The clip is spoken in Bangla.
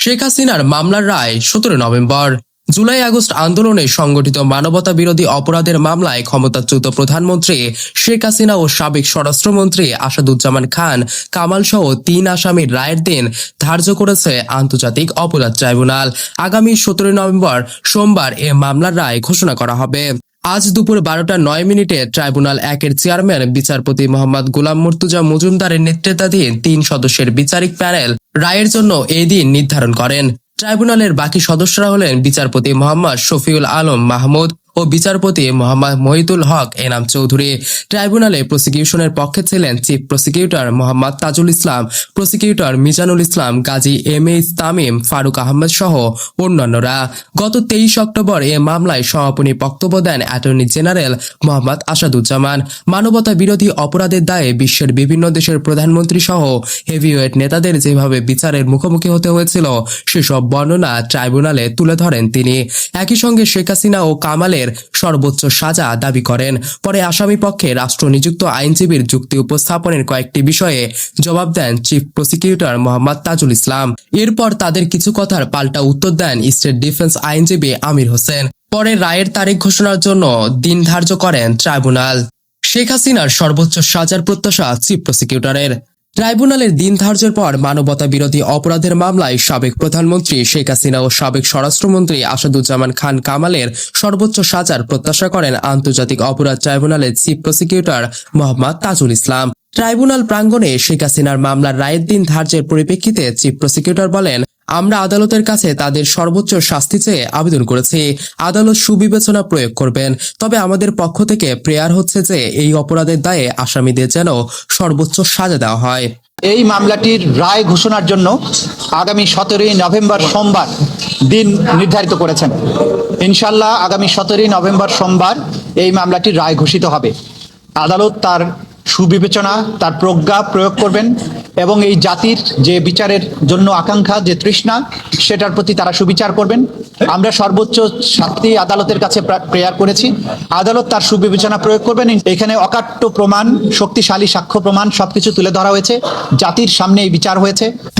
শেখ হাসিনার মামলার রায় 17 নভেম্বর। জুলাই আগস্ট আন্দোলনে সংগঠিত মানবতা বিরোধী অপরাধের মামলায় ক্ষমতাচ্যুত প্রধানমন্ত্রী শেখ হাসিনা ও সাবেক স্বরাষ্ট্রমন্ত্রী আসাদুজ্জামান খান কামাল সহ 3 আসামির রায়ের দিন ধার্য করেছে আন্তর্জাতিক অপরাধ ট্রাইব্যুনাল। আগামী 17 নভেম্বর সোমবার এ মামলার রায় ঘোষণা করা হবে। আজ দুপুর 12টা 9 মিনিটে ট্রাইব্যুনাল 1-এর চেয়ারম্যান বিচারপতি মোহাম্মদ গোলাম মুর্তুজা মজুমদারের নেতৃত্বাধীন 3 সদস্যের বিচারিক প্যানেল রায়ের জন্য এই দিন নির্ধারণ করেন। ট্রাইব্যুনালের বাকি সদস্যরা হলেন বিচারপতি মোহাম্মদ শফিউল আলম মাহমুদ ও বিচারপতি মোহাম্মদ মহিতুল হক এনাম চৌধুরী। ট্রাইব্যুনালে প্রসিকিউশনের পক্ষে ছিলেন chief prosecutor Mohammad Tajul Islam, prosecutor Mizanul Islam, Gazi এম.এইচ Tamim, Faruk Ahmed সহ অন্যান্যরা। গত 23 অক্টোবর এ মামলায় সমাপনী বক্তব্য দেন অ্যাটর্নি জেনারেল মোহাম্মদ আসাদুজ্জামান। মানবতা বিরোধী অপরাধের দায়ে বিশ্বের বিভিন্ন দেশের প্রধানমন্ত্রী সহ হেভিওয়েট নেতাদের যেভাবে বিচারের মুখোমুখি হতে হয়েছিল সেসব বর্ণনা ট্রাইব্যুনালে তুলে ধরেন তিনি। একই সঙ্গে শেখ হাসিনা ও কামালের সর্বোচ্চ সাজা দাবি করেন। পরে আসামি পক্ষে রাষ্ট্র নিযুক্ত আইনজীবীর যুক্তি উপস্থাপনের কয়েকটি বিষয়ে জবাব দেন চিফ প্রসিকিউটর মোহাম্মদ তাজুল ইসলাম। এরপর তাদের কিছু কথার পাল্টা উত্তর দেন স্টেট ডিফেন্স আইনজীবী আমির হোসেন। পরে রায়ের তারিখ ঘোষণার জন্য দিন ধার্য করেন ট্রাইব্যুনাল। শেখ হাসিনার সর্বোচ্চ সাজার প্রত্যাশা চিফ প্রসিকিউটরের। ট্রাইব্যুনালের দিন ধার্যের পর মানবতা বিরোধী অপরাধের মামলায় সাবেক প্রধানমন্ত্রী শেখ হাসিনা ও সাবেক স্বরাষ্ট্রমন্ত্রী আসাদুজ্জামান খান কামালের সর্বোচ্চ সাজার প্রত্যাশা করেন আন্তর্জাতিক অপরাধ ট্রাইব্যুনালের chief prosecutor Mohammad Tajul Islam. Tribunal প্রাঙ্গণে শেখ হাসিনার মামলার রায়ের দিন ধার্যের পরিপ্রেক্ষিতে চিফ প্রসিকিউটর বলেন, আমরা আদালতের কাছে তাদের সর্বোচ্চ শাস্তি চেয়ে আবেদন করেছি। আদালত সুবিবেচনা প্রয়োগ করবেন। তবে আমাদের পক্ষ থেকে প্রেয়ার হচ্ছে যে এই অপরাধের দায়ে আসামিদের যেন সর্বোচ্চ সাজা দেওয়া হয়। এই মামলাটির রায় ঘোষণার জন্য আগামী 17 নভেম্বর সোমবার দিন নির্ধারিত করেছেন। ইনশাল্লাহ আগামী 17 নভেম্বর সোমবার এই মামলাটির রায় ঘোষিত হবে। আদালত তার সুবিবেচনা, তার প্রজ্ঞা প্রয়োগ করবেন এবং এই জাতির যে বিচারের জন্য আকাঙ্ক্ষা, যে তৃষ্ণা, সেটার প্রতি তারা সুবিচার করবেন। আমরা সর্বোচ্চ শাস্তি আদালতের কাছে প্রেয়ার করেছি। আদালত তার সুবিবেচনা প্রয়োগ করবেন। এখানে অকাট্য প্রমাণ, শক্তিশালী সাক্ষ্য প্রমাণ সবকিছু তুলে ধরা হয়েছে। জাতির সামনে এই বিচার হয়েছে।